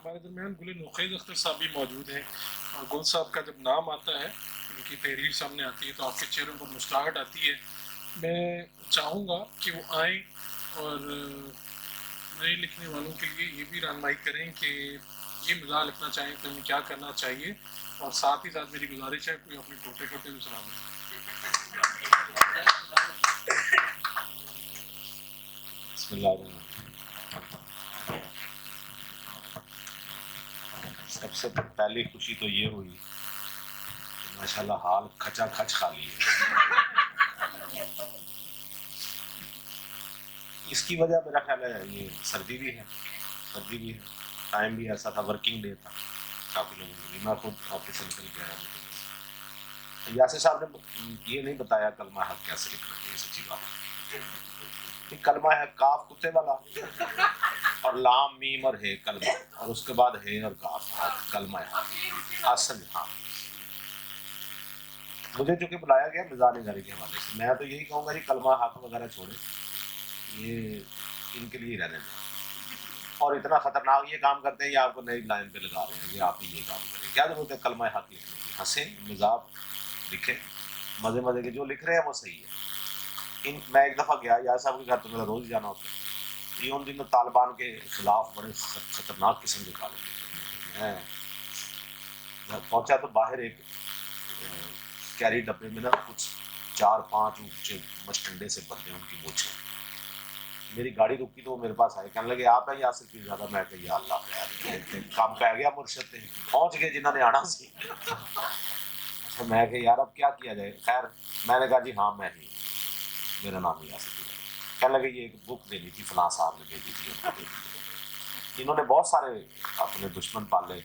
ہمارے درمیان گل نقید اختر صاحب بھی موجود ہیں، اور گل صاحب کا جب نام آتا ہے، ان کی تحریر سامنے آتی ہے تو آپ کے چہروں پر مسکراہٹ آتی ہے۔ میں چاہوں گا کہ وہ آئیں اور نئے لکھنے والوں کے لیے یہ بھی رہنمائی کریں کہ یہ مزاح لکھنا چاہیں تو ہمیں کیا کرنا چاہیے، اور ساتھ ہی ساتھ میری گزارش ہے کوئی اپنے ٹوٹے ٹوٹے بھی سنا دیں۔ بسم اللہ الرحمن الرحیم۔ سب سے پہلی خوشی تو یہ ہوئی کہ ماشاءاللہ حال کھچا کھچ خالی ہے۔ اس کی وجہ میرا خیال ہے یہ سردی بھی ہے، ٹائم بھی ایسا تھا، ورکنگ ڈے تھا کافی لوگوں کے لیے۔ میں خود آفس سے نکل کے آیا ہوں۔ یاسر صاحب نے یہ نہیں بتایا کلمہ حق کیسے لکھنا چاہیے، سچی بات ہے۔ کلمہ ہے کاف کتے والا اور لام میم اور ہے کلمہ، اور اس کے بعد ہے اور کاف کلمہ ہے اصل۔ ہاں مجھے چونکہ بلایا گیا مزاح نگاری کے حوالے سے، میں تو یہی کہوں گا کہ کلمہ حق وغیرہ چھوڑیں، یہ ان کے لیے رہنے دیں۔ اور اتنا خطرناک یہ کام کرتے ہیں، یہ آپ کو نئی لائن پہ لگا رہے ہیں کہ آپ ہی یہ کام کریں۔ کیا ضرورت ہے کلمہ حق لکھنے کی؟ ہنسیں، مزاح لکھیں، مزے مزے کے جو لکھ رہے ہیں وہ صحیح ہے۔ میں ایک دفعہ گیا یار صاحب کے گھر، تو میرا روز جانا ہوتا ہے۔ یہ ان دنوں طالبان کے خلاف بڑے خطرناک قسم کے کالم لکھے ہیں۔ میں پہنچا تو باہر ایک کیری ڈبے میں نا کچھ 4-5 اونچے مچ سے بندے، ان کی مونچھیں۔ میری گاڑی رکی تو وہ میرے پاس آئے، کہنے لگے آپ ہیں یاسر کی زیادہ؟ میں کہ یا اللہ خیر، کام پہ گیا مرشد سے پہنچ گئے جنہوں نے آنا سی۔ میں کہ یار اب کیا کیا جائے؟ خیر میں نے کہا جی ہاں میں ہی، میرا نام ہے یاسر کی۔ کہنے لگے یہ ایک بک دینی تھی فلاں صاحب نے بھیجی تھی۔ انہوں نے بہت سارے اپنے دشمن پالے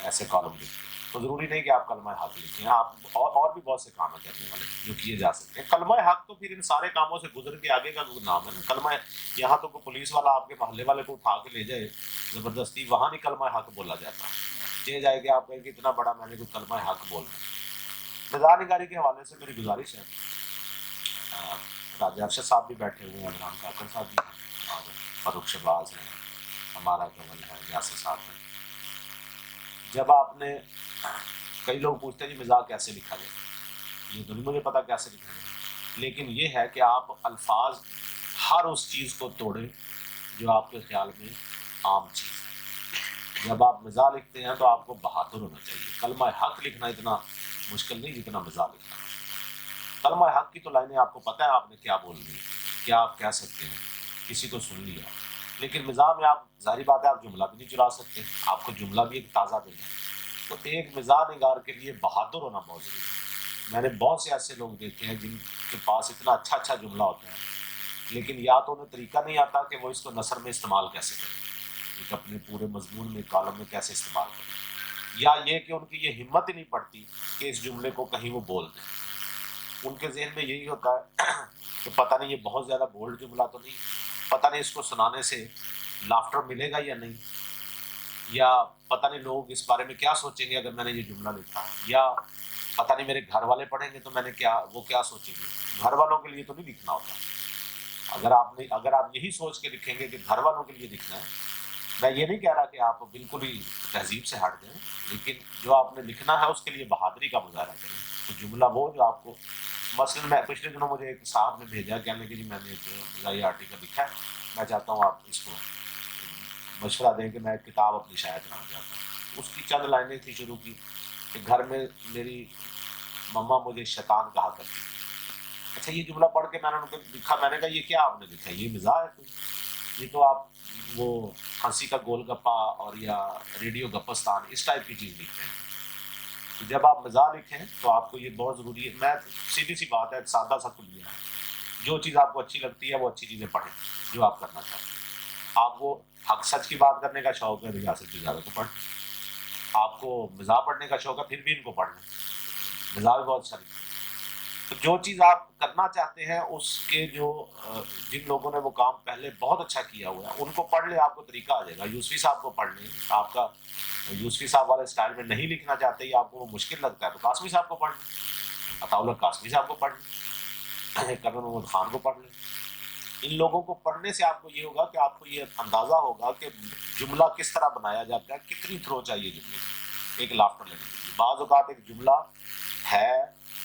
ایسے کالم لکھے، تو ضروری نہیں کہ آپ کلمہ حق لکھیں، آپ اور بھی بہت سے کام ہیں کرنے والے جو کیے جا سکتے ہیں۔ کلمہ حق تو پھر ان سارے کاموں سے گزر کے آگے کا نام ہے نا کلمہ۔ یہاں تو کوئی پولیس والا آپ کے محلے والے کو اٹھا کے لے جائے زبردستی، وہاں نہیں کلمہ حق بولا جاتا۔ یہ جائے کہ آپ کہیں کہ اتنا بڑا میں نے کوئی کلمہ حق بولنا۔ مزاح نگاری کے حوالے سے میری گزارش ہے، راجہ ارشد صاحب بھی بیٹھے ہوئے ہیں، عمران کاکڑ صاحب بھی ہیں، اور فاروق شہباز ہیں، ہمارا کنول ہے، یاسر صاحب ہیں۔ جب آپ نے کئی لوگ پوچھتے ہیں جی مزاح کیسے لکھا جائے، یہ تو نہیں مجھے پتا کیسے لکھا جائے، لیکن یہ ہے کہ آپ الفاظ ہر اس چیز کو توڑیں جو آپ کے خیال میں عام چیز ہے۔ جب آپ مزاح لکھتے ہیں تو آپ کو بہادر ہونا چاہیے۔ کلمہ حق لکھنا اتنا مشکل نہیں جتنا مزاح لکھنا مشکل۔ کلمہ حق کی تو لائنیں آپ کو پتہ ہے آپ نے کیا بولنی ہے، کیا آپ کہہ سکتے ہیں، کسی کو سن لیا۔ لیکن مزاح میں آپ ظاہری بات ہے آپ جملہ بھی نہیں چرا سکتے، آپ کو جملہ بھی ایک تازہ دینا ہے۔ تو ایک مزاح نگار کے لیے بہادر ہونا بہت ضروری ہے۔ میں نے بہت سے ایسے لوگ دیکھے ہیں جن کے پاس اتنا اچھا اچھا جملہ ہوتا ہے، لیکن یا تو انہیں طریقہ نہیں آتا کہ وہ اس کو نثر میں استعمال کیسے کریں، ایک اپنے پورے مضمون میں کالم میں کیسے استعمال کریں، یا یہ کہ ان کی یہ ہمت ہی نہیں پڑتی کہ اس جملے کو کہیں وہ بول دیں۔ ان کے ذہن میں یہی ہوتا ہے کہ پتہ نہیں یہ بہت زیادہ بولڈ جملہ تو نہیں، پتہ نہیں اس کو سنانے سے لافٹر ملے گا یا نہیں، یا پتہ نہیں لوگ اس بارے میں کیا سوچیں گے اگر میں نے یہ جملہ لکھا، یا پتہ نہیں میرے گھر والے پڑھیں گے تو میں نے وہ کیا سوچیں گے۔ گھر والوں کے لیے تو نہیں لکھنا ہوتا۔ اگر آپ یہی سوچ کے لکھیں گے کہ گھر والوں کے لیے لکھنا ہے، میں یہ نہیں کہہ رہا کہ آپ بالکل ہی تہذیب سے ہٹ جائیں، لیکن جو آپ نے لکھنا ہے اس کے لیے بہادری کا مظاہرہ کریں۔ تو جملہ وہ جو آپ کو، مثلاً میں پچھلے دنوں مجھے ایک صاحب نے بھیجا، کہنے کہ جی میں نے ایک مزاحیہ آرٹیکل لکھا ہے، میں چاہتا ہوں آپ اس کو مشورہ دیں کہ میں ایک کتاب اپنی شائع کرانا چاہتا ہوں۔ اس کی چند لائنیں تھی شروع کی کہ گھر میں میری مما مجھے شیطان کہا کرتی۔ اچھا یہ جملہ پڑھ کے میں نے ان کو لکھا، میں نے کہا یہ کیا آپ نے لکھا ہے، یہ مزاح ہے کوئی؟ یہ تو آپ وہ ہنسی کا گول گپا اور یا ریڈیو گپستان اس ٹائپ کی چیز لکھ رہے ہیں۔ تو جب آپ مزاح لکھیں تو آپ کو یہ بہت ضروری ہے۔ میں سیدھی سی بات ہے، سادہ سا کلیہ ہے، جو چیز آپ کو اچھی لگتی ہے وہ اچھی چیزیں پڑھیں جو آپ کرنا چاہتے ہیں۔ آپ کو حق سچ کی بات کرنے کا شوق ہے، ریاست تجارت کو پڑھ لیں۔ آپ کو مزاح پڑھنے کا شوق ہے، پھر بھی ان کو پڑھ لیں، مزاح بھی بہت اچھا لکھتے ہیں۔ تو جو چیز آپ کرنا چاہتے ہیں اس کے جو جن لوگوں نے وہ کام پہلے بہت اچھا کیا ہوا ہے ان کو پڑھ لیں، آپ کو طریقہ آ جائے گا۔ یوسفی صاحب کو پڑھ لیں، آپ کا یوسفی صاحب والے اسٹائل میں نہیں لکھنا چاہتے یا آپ کو وہ مشکل لگتا ہے تو قاسمی صاحب کو پڑھ لیں، عطاء اللہ قاسمی صاحب کو پڑھ لیں، کرن محمد خان کو پڑھ لیں۔ ان لوگوں کو پڑھنے سے آپ کو یہ ہوگا کہ آپ کو یہ اندازہ ہوگا کہ جملہ کس طرح بنایا جاتا ہے، کتنی تھرو چاہیے جملے کی ایک لافٹر لینے کے لیے۔ بعض اوقات ایک جملہ ہے،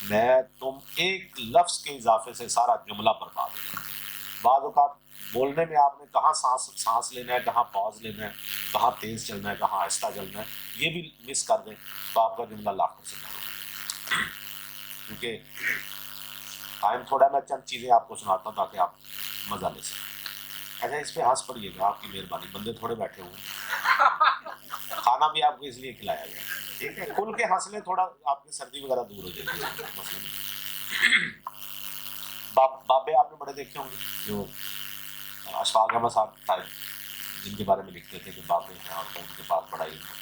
میں، تم، ایک لفظ کے اضافے سے سارا جملہ برباد ہو جاتا ہے۔ بعض اوقات بولنے میں آپ نے کہاں سانس لینا ہے، کہاں پاز لینا ہے، کہاں تیز چلنا ہے، کہاں آہستہ چلنا ہے، یہ بھی مس کر دیں تو آپ کا جملہ لافٹر سے بھر ہو جائے۔ کیونکہ ٹائم تھوڑا، میں چند چیزیں آپ کو سناتا ہوں تاکہ آپ مزہ لے سکیں۔ اچھا، اس پہ ہنس پڑیے گا، آپ کی مہربانی، بندے تھوڑے بیٹھے ہوئے، کھانا بھی آپ کو اس لیے کھلایا گیا، ٹھیک ہے، کھل کے ہنس لیں، تھوڑا آپ کی سردی وغیرہ دور ہو جائے گی، مسئلہ نہیں۔ بابے آپ نے بڑے دیکھے ہوں گے، جو اشفاق احمد صاحب جن کے بارے میں لکھتے تھے کہ بابے ہیں اور ان کے پاس بڑا علم ہے۔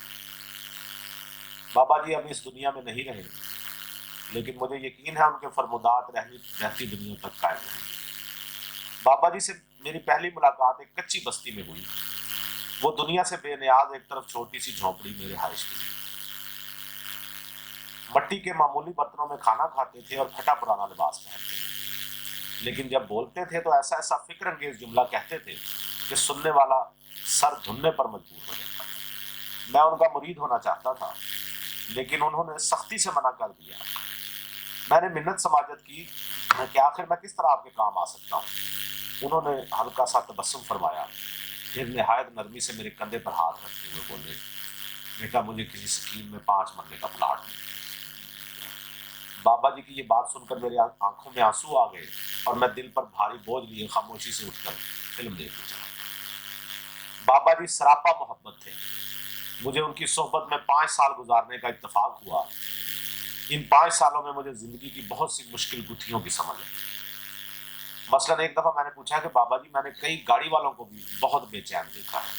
بابا جی اب اس دنیا میں نہیں رہے، لیکن مجھے یقین ہے ان کے فرمودات رہتی دنیا تک قائم رہیں گے۔ بابا جی سے میری پہلی ملاقات ایک کچی بستی میں ہوئی، وہ دنیا سے بے نیاز ایک طرف چھوٹی سی جھونپڑی میرے رہائش کے لیے، مٹی کے معمولی برتنوں میں کھانا کھاتے تھے اور پھٹا پرانا لباس پہنتے تھے، لیکن جب بولتے تھے تو ایسا ایسا فکر انگیز جملہ کہتے تھے کہ سننے والا سر دھننے پر مجبور ہو جاتا۔ میں ان کا مرید ہونا چاہتا تھا، لیکن انہوں نے سختی سے منع کر دیا۔ میں نے منت سماجت کی کہ آخر میں کس طرح آپ کے کام آ سکتا ہوں۔ انہوں نے ہلکا سا تبسم فرمایا، پھر نہایت نرمی سے میرے کندھے پر ہاتھ رکھتے ہوئے بولے، بیٹا مجھے کسی سکیم میں 5 مرلے کا پلاٹ ہے۔ بابا جی کی یہ بات سن کر میری آنکھوں میں آنسو آ گئے اور میں دل پر بھاری بوجھ لیے خاموشی سے اٹھ کر فلم دیکھنے چلا۔ بابا جی سراپا محبت تھے، مجھے ان کی صحبت میں 5 سال گزارنے کا اتفاق ہوا۔ ان 5 سالوں میں مجھے زندگی کی بہت سی مشکل گتھیوں کی سمجھ آئی۔ مثلاً ایک دفعہ میں نے پوچھا کہ بابا جی میں نے کئی گاڑی والوں کو بھی بہت بے چین دیکھا ہے،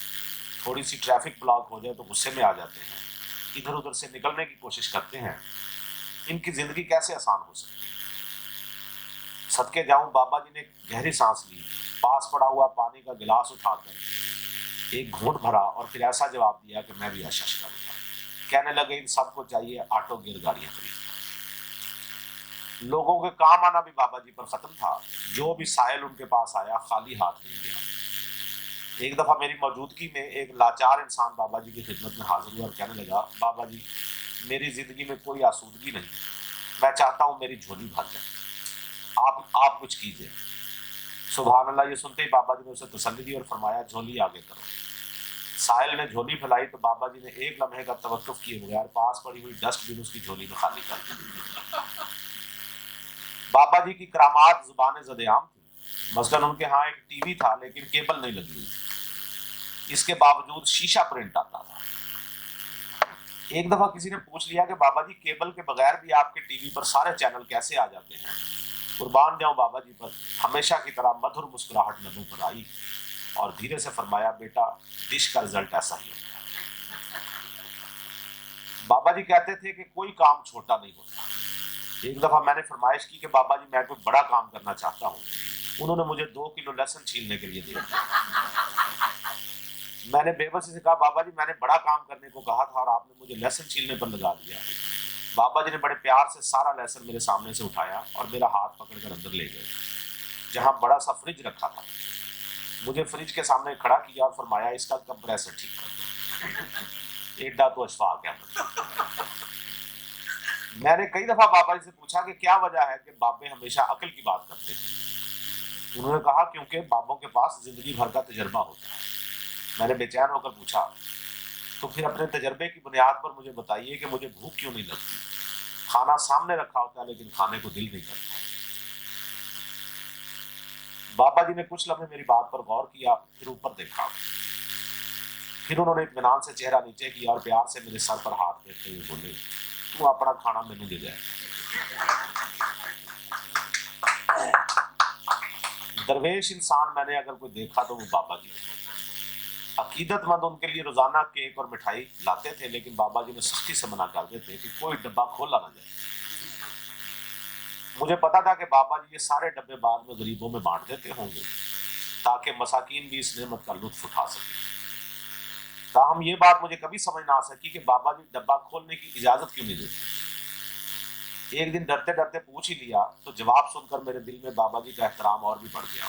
تھوڑی سی ٹریفک بلاک ہو جائے تو غصے میں آ جاتے ہیں، ادھر ادھر سے نکلنے کی کوشش کرتے ہیں، ان کی زندگی کیسے آسان ہو سکتی ہے؟ صدقے جاؤں، بابا جی نے گہری سانس لی، پاس پڑا ہوا پانی کا گلاس اٹھا کر ایک گھونٹ بھرا اور پھر ایسا جواب دیا کہ میں بھی اشش کر اٹھا۔ کہنے لگے ان سب کو چاہیے آٹو گیر گاڑیاں خریدنا۔ لوگوں کے کام آنا بھی بابا جی پر ختم تھا، جو بھی سائل ان کے پاس آیا خالی ہاتھ نہیں گیا۔ ایک دفعہ میری موجودگی میں ایک لاچار انسان بابا جی کی خدمت میں حاضر ہوا اور کہنے لگا، بابا جی میری زندگی میں کوئی آسودگی نہیں، میں چاہتا ہوں میری جھولی بھر جائے، آپ کچھ کیجئے۔ سبحان اللہ، یہ سنتے ہی بابا جی نے اسے تسلی دی اور فرمایا جھولی آگے کرو۔ سائل نے جھولی پھیلائی تو بابا جی نے ایک لمحے کا توقف کیے بغیر پاس پڑی ہوئی ڈسٹ بن اس کی جھولی میں خالی کر دی۔ بابا جی کی کرامات زبان زد عام تھی، مثلاً ان کے ہاں ایک ٹی وی تھا لیکن کیبل نہیں لگی ہوئی تھی، اس کے باوجود شیشہ پرنٹ آتا تھا۔ ایک دفعہ کسی نے پوچھ لیا کہ بابا جی کیبل کے بغیر بھی آپ کے ٹی وی پر سارے چینل کیسے آ جاتے ہیں؟ قربان جاؤں بابا جی پر ہمیشہ کی طرح مدھر مسکراہٹ لبوں پر آئی اور دھیرے سے فرمایا، بیٹا ڈش کا رزلٹ ایسا ہی ہوتا ہے۔ بابا جی کہتے تھے کہ کوئی کام چھوٹا نہیں ہوتا۔ ایک دفعہ میں نے فرمائش کی کہ بابا جی میں کوئی بڑا کام کرنا چاہتا ہوں، انہوں نے مجھے 2 کلو لہسن چھیلنے کے لیے دیا۔ میں نے بے بسی سے کہا، بابا جی میں نے بڑا کام کرنے کو کہا تھا اور آپ نے مجھے لہسن چھیلنے پر لگا دیا۔ بابا جی نے بڑے پیار سے سارا لہسن میرے سامنے سے اٹھایا اور میرا ہاتھ پکڑ کر اندر لے گئے، جہاں بڑا سا فریج رکھا تھا۔ مجھے فریج کے سامنے کھڑا کیا اور فرمایا، اس کا کمپریسر ٹھیک کر دو۔ ایڈا تو اشفاق ہے۔ میں نے کئی دفعہ بابا جی سے پوچھا کہ کیا وجہ ہے کہ بابے ہمیشہ عقل کی بات کرتے ہیں؟ انہوں نے کہا، کیونکہ بابوں کے پاس زندگی بھر کا تجربہ ہوتا ہے۔ میں نے بے چین ہو کر پوچھا، تو پھر اپنے تجربے کی بنیاد پر مجھے بتائیے کہ مجھے بھوک کیوں نہیں لگتی؟ کھانا سامنے رکھا ہوتا ہے لیکن کھانے کو دل نہیں کرتا۔ بابا جی نے کچھ لمحے میری بات پر غور کیا، پھر اوپر دیکھا، پھر انہوں نے اطمینان سے چہرہ نیچے کیا اور پیار سے میرے سر پر ہاتھ پھیرتے ہوئے بولے، تو اپنا کھانا مینوں دے جائے۔ درویش انسان میں نے اگر کوئی دیکھا تو وہ بابا جی تھے۔ عقیدت مند ان کے لیے روزانہ کیک اور مٹھائی لاتے تھے، لیکن بابا جی نے سختی سے منع کر دیتے کہ کوئی ڈبہ کھولا نہ جائے۔ مجھے پتا تھا کہ بابا جی یہ سارے ڈبے بعد میں غریبوں میں بانٹ دیتے ہوں گے تاکہ مساکین بھی اس نعمت کا لطف اٹھا سکے۔ تاہم یہ بات مجھے کبھی سمجھ نہ آ سکی کہ بابا جی ڈبہ کھولنے کی اجازت کیوں نہیں دیتے۔ ایک دن ڈرتے ڈرتے پوچھ ہی لیا تو جواب سن کر میرے دل میں بابا جی کا احترام اور بھی بڑھ گیا۔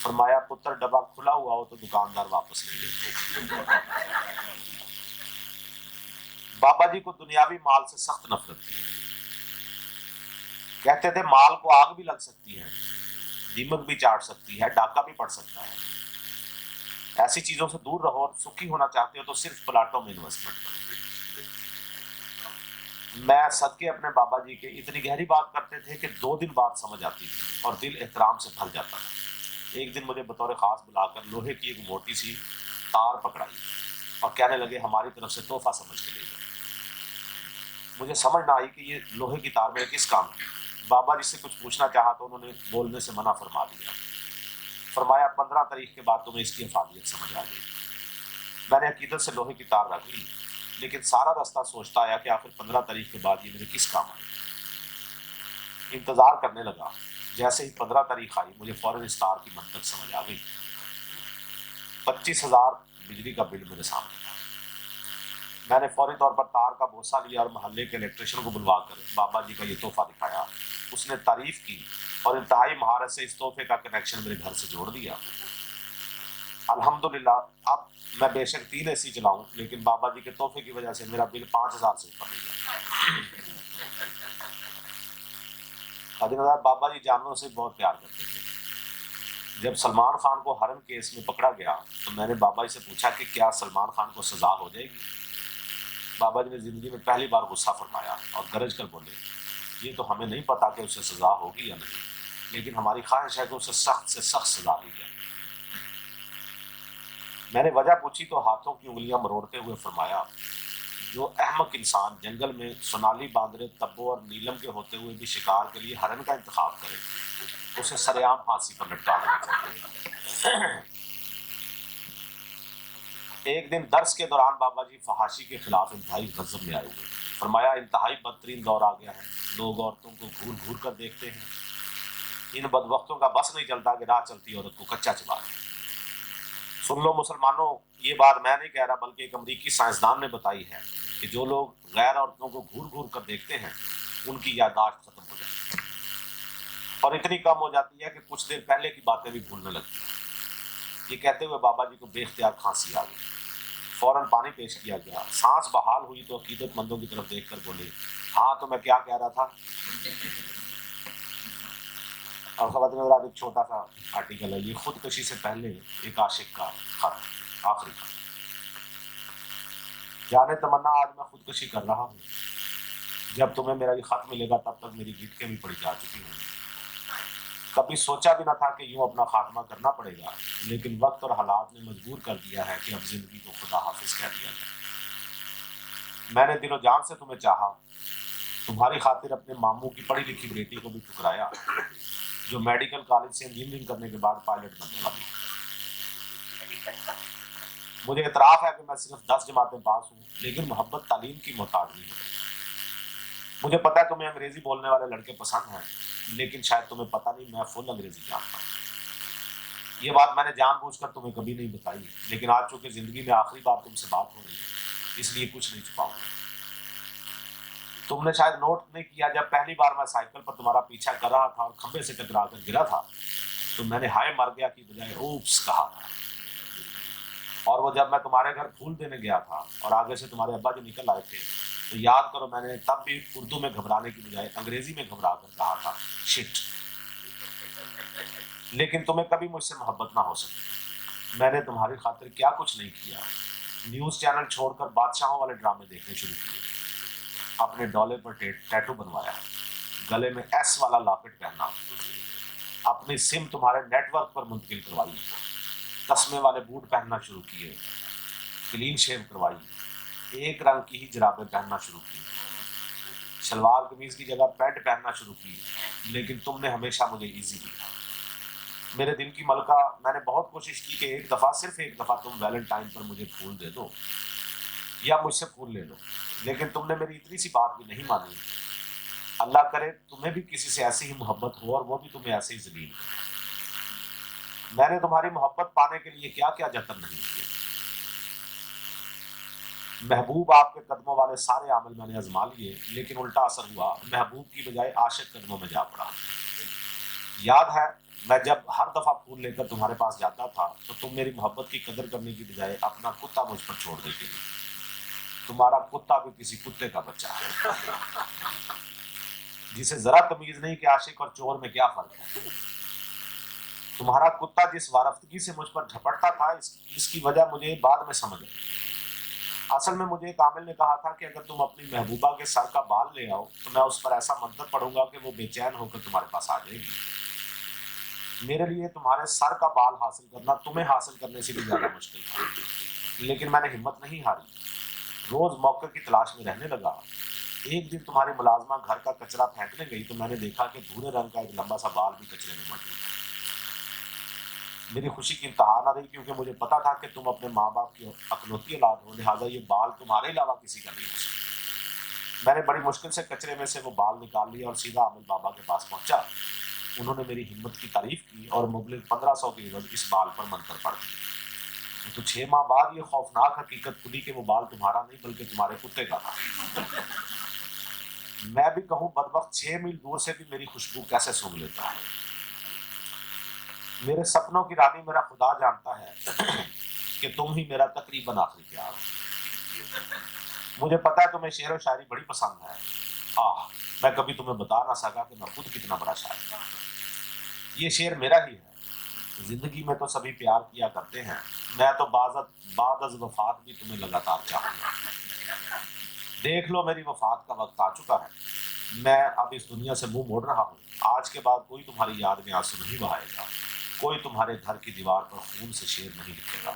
فرمایا پتر ڈبہ کھلا ہوا ہو تو دکاندار واپس نہیں لیتے۔ بابا جی کو دنیاوی مال سے سخت نفرت تھی، کہتے تھے مال کو آگ بھی لگ سکتی ہے، دیمک بھی چاٹ سکتی ہے، ڈاکہ بھی پڑ سکتا ہے، ایسی چیزوں سے دور رہو، اور سکھی ہونا چاہتے ہو تو صرف پلاٹوں میں انویسٹمنٹ کرو۔ میں صدقے اپنے بابا جی کے اتنی گہری بات کرتے تھے کہ 2 دن بعد سمجھ آتی تھی اور دل احترام سے بھر جاتا تھا۔ ایک دن مجھے بطور خاص بلا کر لوہے کی ایک موٹی سی تار پکڑائی اور کہنے لگے ہماری طرف سے تحفہ سمجھ کے لے جاؤ۔ مجھے سمجھ نہ آئی کہ یہ لوہے کی تار میرے کس کام کی۔ بابا جی سے کچھ پوچھنا چاہا تو انہوں نے بولنے سے منع فرما دیا۔ فرمایا 15 تاریخ کے بعد تمہیں اس کی افادیت سمجھ آ گئی۔ میں نے عقیدت سے لوہے کی تار رکھ لی، لیکن سارا راستہ سوچتا آیا کہ آخر 15 تاریخ کے بعد یہ میرے کس کام آئے۔ انتظار کرنے لگا، جیسے ہی 15 تاریخ آئی مجھے فوراً اس تار کی منطق سمجھ آ گئی۔ 25,000 بجلی کا بل میرے سامنے تھا۔ میں نے فوری طور پر تار کا بوسہ لیا اور محلے کے الیکٹریشین کو بلوا کر بابا جی کا یہ تحفہ دکھایا۔ اس نے تعریف کی اور انتہائی مہارت سے اس تحفے کا کنیکشن میرے گھر سے جوڑ دیا۔ الحمدللہ اب میں بے شک 3 اے سی چلاؤں، لیکن بابا جی کے تحفے کی وجہ سے میرا بل 5,000 سے اوپر نہیں گیا۔ بابا جی جانوروں سے بہت پیار کرتے تھے۔ جب سلمان خان کو حرم کیس میں پکڑا گیا تو میں نے بابا جی سے پوچھا کہ کیا سلمان خان کو سزا ہو جائے گی؟ بابا جی نے زندگی میں پہلی بار غصہ فرمایا اور گرج کر بولے یہ تو ہمیں نہیں پتا کہ اسے سزا ہوگی یا نہیں، لیکن ہماری خواہش ہے کہ اسے سخت سے سخت سزا دی جائے۔ میں نے وجہ پوچھی تو ہاتھوں کی انگلیاں مروڑتے ہوئے فرمایا جو احمق انسان جنگل میں سونالی باندرے، تبو اور نیلم کے ہوتے ہوئے بھی شکار کے لیے ہرن کا انتخاب کرے اسے سر عام پھانسی پر لٹکا دینا چاہیے۔ ایک دن درس کے دوران بابا جی فحاشی کے خلاف انتہائی غضب میں آئے ہوئے۔ فرمایا انتہائی بدترین دور آ گیا ہے، لوگ عورتوں کو گھور گھور کر دیکھتے ہیں، ان بدبختوں کا بس نہیں چلتا کہ راہ چلتی عورت کو کچا چبا دیں۔ سن لو مسلمانوں، یہ بات میں نہیں کہہ رہا بلکہ ایک امریکی سائنسدان نے بتائی ہے کہ جو لوگ غیر عورتوں کو گھور گھور کر دیکھتے ہیں ان کی یادداشت ختم ہو جاتی ہے اور اتنی کم ہو جاتی ہے کہ کچھ دیر پہلے کی باتیں بھی بھولنے لگتی ہیں۔ یہ کہتے ہوئے بابا جی کو بے اختیار کھانسی آ گئی۔ فوراً پانی پیش کیا گیا۔ سانس بحال ہوئی تو عقیدت مندوں کی طرف دیکھ کر بولے ہاں تو میں کیا کہہ رہا تھا؟ اور خبر ایک چھوٹا سا آرٹیکل ہے، یہ خودکشی سے پہلے ایک عاشق کا خط، آخری خط۔ جانے تمنا آج میں خودکشی کر رہا ہوں، جب تمہیں میرا یہ خط ملے گا تب تک میری گٹکیں بھی پڑی جا چکی ہوں۔ کبھی سوچا بھی نہ تھا کہ یوں اپنا خاتمہ کرنا پڑے گا، لیکن وقت اور حالات نے مجبور کر دیا ہے کہ اب زندگی کو خدا حافظ کہہ دیا جائے۔ میں نے دل و جان سے تمہیں چاہا، تمہاری خاطر اپنے ماموں کی پڑھی لکھی بیٹی کو بھی ٹھکرایا جو میڈیکل کالج سے انجینئرنگ کرنے کے بعد پائلٹ بننے والی۔ مجھے اعتراف ہے کہ میں صرف 10 جماعتیں پاس ہوں، لیکن محبت تعلیم کی محتاج نہیں ہے۔ مجھے پتا ہے تمہیں انگریزی بولنے والے لڑکے پسند ہیں، لیکن شاید تمہیں پتہ نہیں میں فل انگریزی جانتا ہوں۔ یہ بات میں نے جان بوجھ کر تمہیں کبھی نہیں بتائی، لیکن آج چونکہ زندگی میں آخری بار تم سے بات ہو رہی ہے اس لیے کچھ نہیں چھپاؤں گا۔ تم نے شاید نوٹ نہیں کیا جب پہلی بار میں سائیکل پر تمہارا پیچھا کر رہا تھا اور کھمبے سے ٹکرا کر گرا تھا تو میں نے ہائے مر گیا کی بجائے اوپس کہا تھا، اور وہ جب میں تمہارے گھر پھول دینے گیا تھا اور آگے سے تمہارے ابا جی نکل آئے تھے تو یاد کرو میں نے تب بھی اردو میں گھبرانے کی بجائے انگریزی میں گھبرا کر کہا تھا شٹ۔ لیکن تمہیں کبھی مجھ سے محبت نہ ہو سکی۔ میں نے تمہاری خاطر کیا کچھ نہیں کیا، نیوز چینل چھوڑ کر بادشاہوں والے ڈرامے دیکھنے شروع کیے، اپنے ڈولے پر ٹیٹو بنوایا، گلے میں ایس والا لاکٹ پہنا، اپنی سم تمہارے نیٹ ورک پر منتقل کروائی، تسمے والے بوٹ پہننا شروع کیے، کلین شیو کروائی، ایک رنگ کی ہی جرابیں پہننا شروع کی، شلوار قمیض کی جگہ پینٹ پہننا شروع کی، لیکن تم نے ہمیشہ مجھے ایزی دیا۔ میرے دل کی ملکہ، میں نے بہت کوشش کی کہ ایک دفعہ، صرف ایک دفعہ تم ویلنٹائن پر مجھے پھول دے دو یا مجھ سے پھول لے لو، لیکن تم نے میری اتنی سی بات بھی نہیں مانی۔ اللہ کرے تمہیں بھی کسی سے ایسی ہی محبت ہو اور وہ بھی تمہیں ایسے ہی ذلیل کرے۔ میں نے تمہاری محبت پانے کے لیے کیا کیا جتن نہیں کیے۔ محبوب آپ کے قدموں والے سارے عمل میں نے آزما لیے، لیکن الٹا اثر ہوا، محبوب کی بجائے عاشق قدموں میں جا پڑا۔ یاد ہے میں جب ہر دفعہ پھول لے کر تمہارے پاس جاتا تھا تو تم میری محبت کی قدر کرنے کی بجائے اپنا کتا مجھ پر چھوڑ دیتے تھے. تمہارا کتا بھی کسی کتے کا بچہ ہے جسے ذرا تمیز نہیں کہ عاشق اور چور میں کیا فرق ہے. تمہارا کتا جس وارفتگی سے مجھ پر جھپٹتا تھا اس کی وجہ مجھے بعد میں سمجھ آئی. اصل میں مجھے ایک عامل نے کہا تھا کہ اگر تم اپنی محبوبہ کے سر کا بال لے آؤ تو میں اس پر ایسا منتر پڑھوں گا کہ وہ بے چین ہو کر تمہارے پاس آ جائے گی. میرے لیے تمہارے سر کا بال حاصل کرنا تمہیں حاصل کرنے سے بھی زیادہ مشکل تھا، لیکن میں نے ہمت نہیں ہاری. روز موقع کی تلاش میں رہنے لگا. ایک دن تمہاری ملازمہ گھر کا کچرا پھینکنے گئی تو میں نے دیکھا کہ بھورے رنگ کا ایک لمبا سا بال بھی کچرے میں موجود ہے. میری خوشی کی انتہا نہ رہی کیونکہ مجھے پتا تھا کہ تم اپنے ماں باپ کی اکلوتی اولاد ہو، لہٰذا یہ بال تمہارے علاوہ کسی کا نہیں ہو سکتا. میں نے بڑی مشکل سے کچرے میں سے وہ بال نکال لیا اور سیدھا عامل بابا کے پاس پہنچا. انہوں نے میری ہمت کی تعریف کی اور مبلغ 1500 کے عوض اس بال پر منتر پڑھ دیا. تو 6 ماہ بعد یہ خوفناک حقیقت کھلی کہ وہ بال تمہارا نہیں بلکہ تمہارے کتے کا تھا. میں بھی کہوں بدبخت 6 میل دور سے بھی میری خوشبو کیسے سونگھ لیتا ہے. میرے سپنوں کی رانی میرا خدا جانتا ہے کہ تم ہی میرا تقریباً آخری پیار ہو. مجھے پتا ہے تمہیں شعر و شاعری بڑی پسند ہے. میں کبھی تمہیں بتا نہ سکا کہ میں خود کتنا بڑا شاعر ہوں. یہ شعر میرا ہی ہے. زندگی میں تو سبھی پیار کیا کرتے ہیں، میں تو بعد از وفات بھی تمہیں لگاتار چاہوں گا. دیکھ لو میری وفات کا وقت آ چکا ہے. میں اب اس دنیا سے منہ موڑ رہا ہوں. آج کے بعد کوئی تمہاری یاد میں آنسو نہیں بہائے گا، کوئی تمہارے گھر کی دیوار پر خون سے شعر نہیں لکھے گا،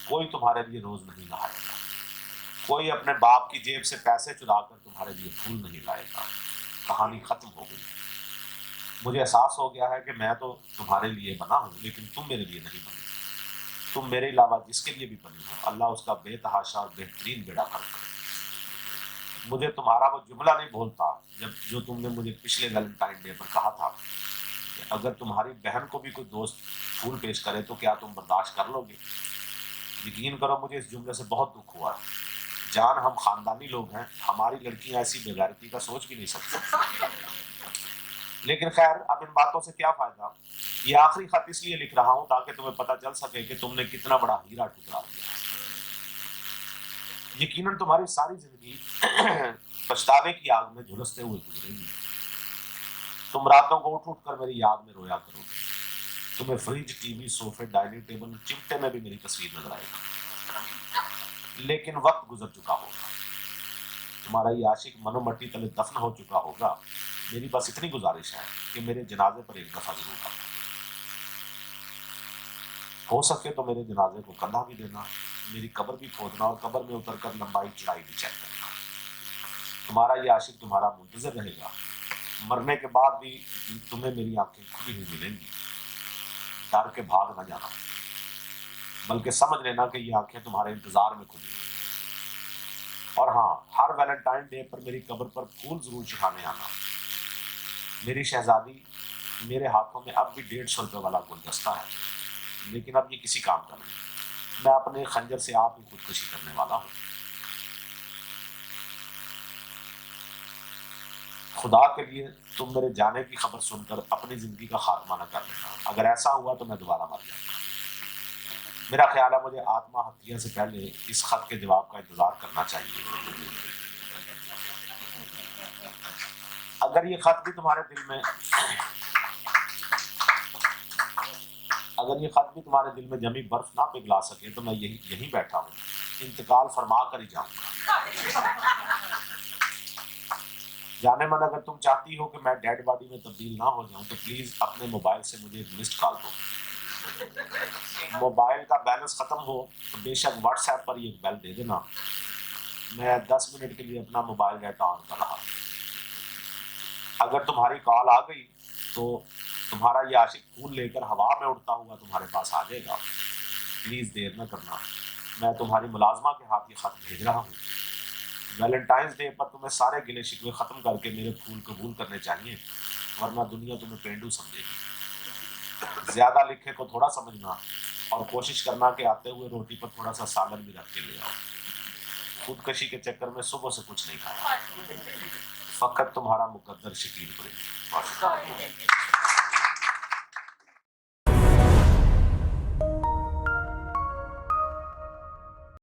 کوئی تمہارے لیے روز نہیں نہائے گا، کوئی اپنے باپ کی جیب سے پیسے چرا کر تمہارے لیے پھول نہیں لائے گا. کہانی ختم ہو گئی. مجھے احساس ہو گیا ہے کہ میں تو تمہارے لیے بنا ہوں لیکن تم میرے لیے نہیں بنی. تم میرے علاوہ جس کے لیے بھی بنی ہو اللہ اس کا بے تحاشا اور بہترین بیڑا کر کرے. مجھے تمہارا وہ جملہ نہیں بھولتا جو تم نے مجھے پچھلے ویلنٹائن ڈے پر کہا تھا کہ اگر تمہاری بہن کو بھی کوئی دوست پھول پیش کرے تو کیا تم برداشت کر لو گے. یقین کرو مجھے اس جملے سے بہت دکھ ہوا. جان ہم خاندانی لوگ ہیں، ہماری لڑکیاں ایسی بے غیرتی کا سوچ بھی نہیں سکتی. لیکن خیر اب ان باتوں سے کیا فائدہ. یہ آخری خط اس لیے لکھ رہا ہوں تاکہ تمہیں پتہ چل سکے کہ تم نے کتنا بڑا ہیرا ٹکرا دیا. یقیناً تمہاری ساری زندگی پچھتاوے کی آگ میں جھلستے ہوئے گزرے گی. تم راتوں کو اٹھ اٹھ کر میری یاد میں رویا کرو گے. تمہیں فریج، ٹی وی، صوفے، ڈائننگ ٹیبل، چمٹے میں بھی میری تصویر نظر آئے گی. لیکن وقت گزر چکا ہوگا. تمہارا یہ عاشق منو مٹی تلے دفن ہو چکا ہوگا. میری بس اتنی گزارش ہے کہ میرے جنازے پر ایک دفعہ ضرور آنا. ہو سکے تو میرے جنازے کو کندھا بھی دینا، میری قبر بھی کھودنا اور قبر میں اتر کر لمبائی چڑھائی بھی چیک کرنا. تمہارا یہ عاشق تمہارا منتظر رہے گا. مرنے کے بعد بھی تمہیں میری آنکھیں کھلی ہوئی ملیں گی. ڈر کے بھاگ نہ جانا بلکہ سمجھ لینا کہ یہ آنکھیں تمہارے انتظار میں کھلی ہوئی. اور ہاں، ہر ویلنٹائن ڈے پر میری قبر پر پھول ضرور چڑھانے آنا. میری شہزادی، میرے ہاتھوں میں اب بھی 150 روپے والا گلدستہ ہے، لیکن اب یہ کسی کام کا نہیں. میں اپنے خنجر سے آپ ہی خودکشی کرنے والا ہوں. خدا کے لیے تم میرے جانے کی خبر سن کر اپنی زندگی کا خاتمہ نہ کر لینا. اگر ایسا ہوا تو میں دوبارہ مر جاؤں گا. میرا خیال ہے مجھے آتما ہتھیا سے پہلے اس خط کے جواب کا انتظار کرنا چاہیے. اگر یہ خط بھی تمہارے دل میں جمی برف نہ پگھلا سکے تو میں یہی بیٹھا ہوں، انتقال فرما کر ہی جاؤں گا. جانے من اگر تم چاہتی ہو کہ میں ڈیڈ باڈی میں تبدیل نہ ہو جاؤں تو پلیز اپنے موبائل سے مجھے ایک مسڈ کال دو. موبائل کا بیلنس ختم ہو تو بے شک واٹس ایپ پر یہ بیل دے دینا. میں 10 منٹ کے لیے اپنا موبائل ڈیٹا آن کر رہا. اگر تمہاری کال آ گئی تو تمہارا یہ عاشق پھول لے کر ہوا میں اڑتا ہوا تمہارے پاس آ جائے گا. پلیز دیر نہ کرنا. میں تمہاری ملازمہ کے ہاتھ یہ خط بھیج رہا ہوں. ویلنٹائنس ڈے پر تمہیں سارے گلے شکوے ختم کر کے میرے پھول قبول کرنے چاہیے، ورنہ دنیا تمہیں پینڈو سمجھے گی. زیادہ لکھے کو تھوڑا سمجھنا اور کوشش کرنا کہ آتے ہوئے روٹی پر تھوڑا سا سالن بھی رکھ کے لے آؤ. خودکشی کے چکر میں صبح سے کچھ نہیں کھایا. فقط تمہارا مقدر شکیل پڑے.